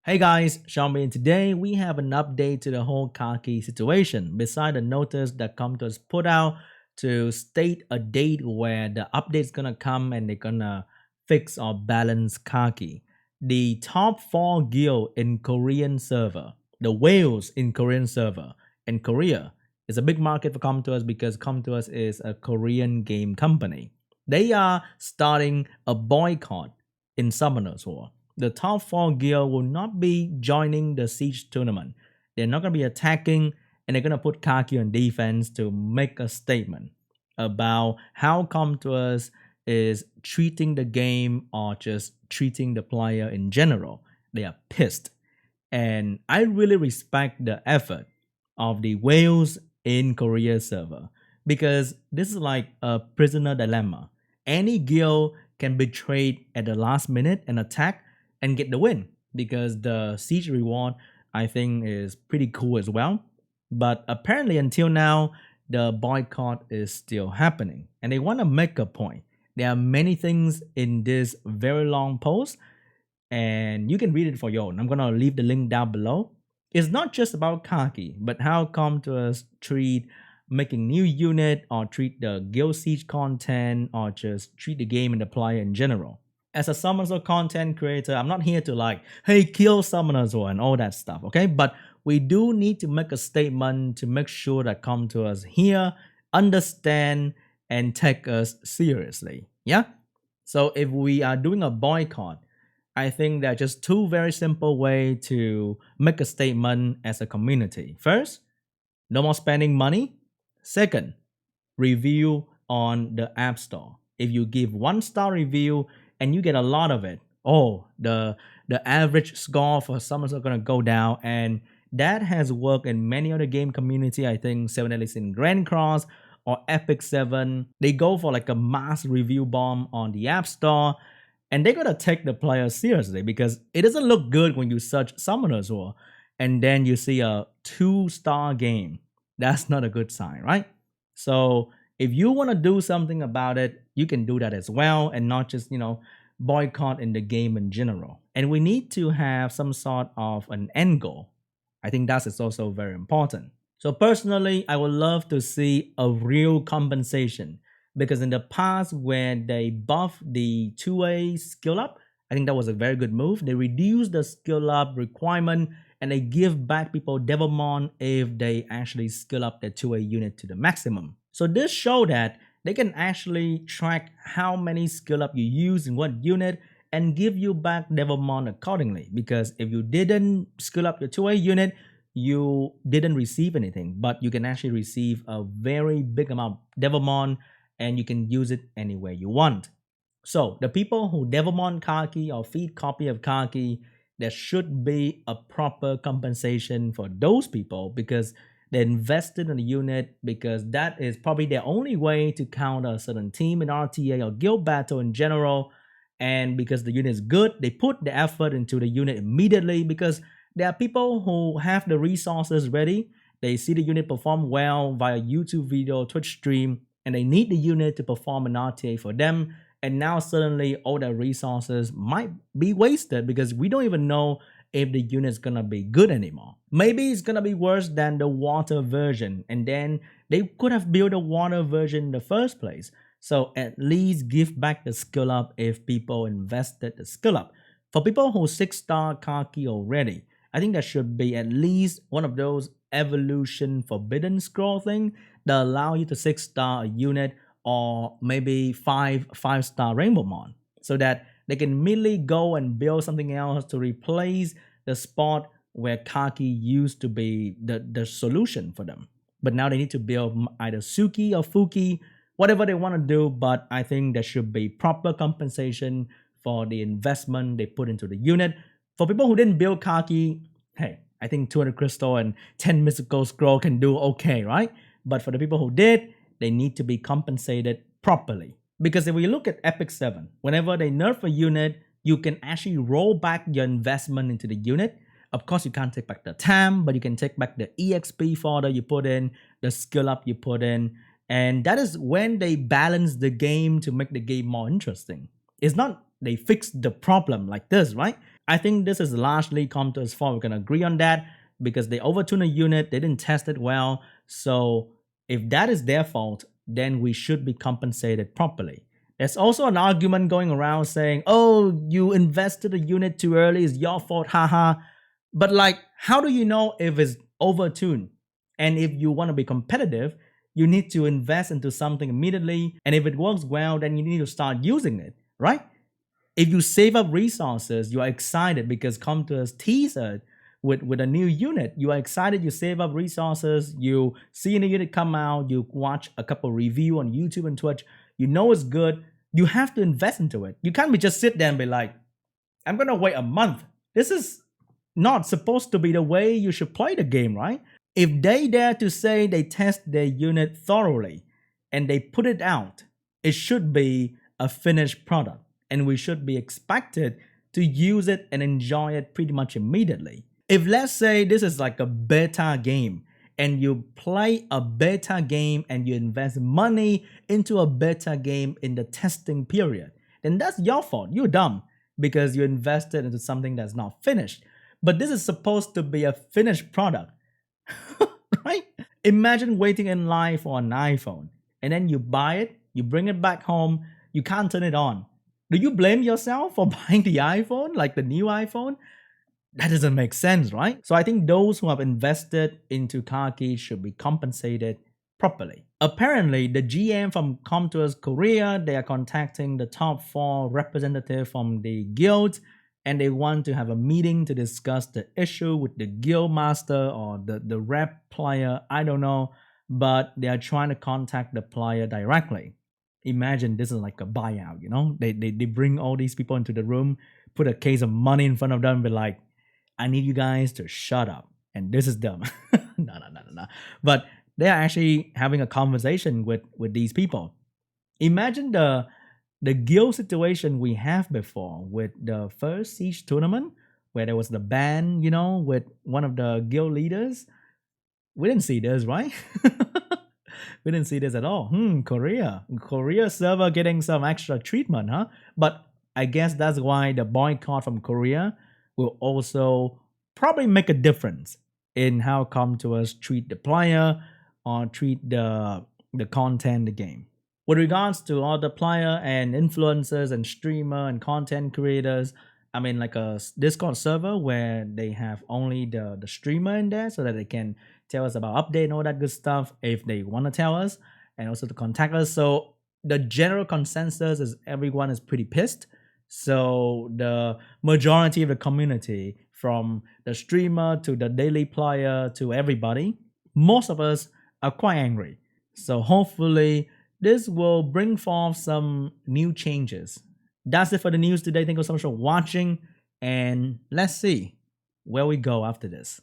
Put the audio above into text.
Hey guys, SeanB, and today we have an update to the whole Kaki situation. Beside the notice that Comptos put out to state a date where the update's gonna come and they're gonna fix or balance Kaki. The top 4 guild in Korean server, the whales in Korean server, in Korea is a big market for Comptos because Comptos is a Korean game company. They are starting a boycott in Summoners War. The top 4 guild will not be joining the siege tournament. They're not going to be attacking, and they're going to put Kaki on defense to make a statement about how Comtours is treating the game or just treating the player in general. They are pissed. And I really respect the effort of the whales in Korea server because this is like a prisoner dilemma. Any guild can betray at the last minute and attack and get the win because the siege reward I think is pretty cool as well. But apparently until now, the boycott is still happening and they want to make a point. There are many things in this very long post and you can read it for your own. I'm gonna leave the link down below. It's not just about Kaki, but how Comtours treat making new unit or treat the guild siege content or just treat the game and the player in general. As a summoners or content creator, I'm not here to like, hey, kill summoners or and all that stuff, okay? But we do need to make a statement to make sure that Comtours here understand and take us seriously. Yeah? So if we are doing a boycott, I think there are just two very simple ways to make a statement as a community. First, no more spending money. Second, review on the App Store. If you give 1 star review and you get a lot of it, oh, the average score for summons are gonna go down, and that has worked in many other game community. I think 7 at least in Grand Cross or Epic 7, they go for like a mass review bomb on the App Store and they gotta take the player seriously because it doesn't look good when you search Summoners War and then you see a 2 star game. That's not a good sign, right? So if you want to do something about it, you can do that as well and not just, boycott in the game in general. And we need to have some sort of an end goal. I think that is also very important. So personally, I would love to see a real compensation because in the past when they buffed the 2A skill up, I think that was a very good move. They reduced the skill up requirement and they give back people Devilmon if they actually skill up their 2A unit to the maximum. So this show that they can actually track how many skill up you use in what unit and give you back Devilmon accordingly. Because if you didn't skill up your 2A unit, you didn't receive anything, but you can actually receive a very big amount of Devilmon and you can use it anywhere you want. So the people who Devilmon Kaki or feed copy of Kaki, there should be a proper compensation for those people because they invested in the unit, because that is probably their only way to counter a certain team in RTA or guild battle in general. And because the unit is good, they put the effort into the unit immediately because there are people who have the resources ready. They see the unit perform well via YouTube video, Twitch stream, and they need the unit to perform an RTA for them. And now suddenly all their resources might be wasted because we don't even know if the unit is gonna be good anymore. Maybe it's gonna be worse than the water version, and then they could have built a water version in the first place. So at least give back the skill up if people invested the skill up. For people who 6-star Kaki already, I think there should be at least one of those evolution forbidden scroll thing that allow you to 6-star a unit or maybe 5-star Rainbow Mon so that they can immediately go and build something else to replace the spot where Kaki used to be the solution for them. But now they need to build either Suki or Fuki, whatever they want to do, but I think there should be proper compensation for the investment they put into the unit. For people who didn't build Kaki, hey, I think 200 crystal and 10 mystical scroll can do okay, right? But for the people who did, they need to be compensated properly. Because if we look at Epic 7, whenever they nerf a unit, you can actually roll back your investment into the unit. Of course, you can't take back the TAM, but you can take back the EXP fodder you put in, the skill up you put in. And that is when they balance the game to make the game more interesting. It's not they fix the problem like this, right? I think this is largely Compton's fault. We can agree on that because they overtuned a unit, they didn't test it well. So if that is their fault, then we should be compensated properly. There's also an argument going around saying, oh, you invested a unit too early, it's your fault, haha. But like, how do you know if it's overtuned? And if you want to be competitive, you need to invest into something immediately. And if it works well, then you need to start using it, right? If you save up resources, you are excited because come to us teaser with a new unit. You are excited, you save up resources, you see a new unit come out, you watch a couple review on YouTube and Twitch, you know it's good. You have to invest into it. You can't be just sit there and be like, I'm gonna wait a month. This is not supposed to be the way you should play the game, right? If they dare to say they test their unit thoroughly and they put it out, it should be a finished product and we should be expected to use it and enjoy it pretty much immediately. If let's say this is like a beta game and you play a beta game and you invest money into a beta game in the testing period, then that's your fault. You're dumb because you invested into something that's not finished. But this is supposed to be a finished product, right? Imagine waiting in line for an iPhone and then you buy it, you bring it back home, you can't turn it on. Do you blame yourself for buying the iPhone, like the new iPhone? That doesn't make sense, right? So I think those who have invested into Kaki should be compensated properly. Apparently, the GM from Comtours Korea, they are contacting the top 4 representatives from the guild and they want to have a meeting to discuss the issue with the guild master or the rep player, I don't know, but they are trying to contact the player directly. Imagine this is like a buyout, you know? They bring all these people into the room, put a case of money in front of them and be like, I need you guys to shut up. And this is dumb. No. But they are actually having a conversation with these people. Imagine the guild situation we have before with the first Siege tournament where there was the ban, you know, with one of the guild leaders. We didn't see this, right? We didn't see this at all. Korea server getting some extra treatment, huh? But I guess that's why the boycott from Korea will also probably make a difference in how Comtours treat the player or treat the content, the game. With regards to all the player and influencers and streamer and content creators, I mean like a Discord server where they have only the streamer in there so that they can tell us about update and all that good stuff if they want to tell us and also to contact us. So the general consensus is everyone is pretty pissed. So the majority of the community, from the streamer to the daily player to everybody, most of us are quite angry. So hopefully this will bring forth some new changes. That's it for the news today. Thank you so much for watching and let's see where we go after this.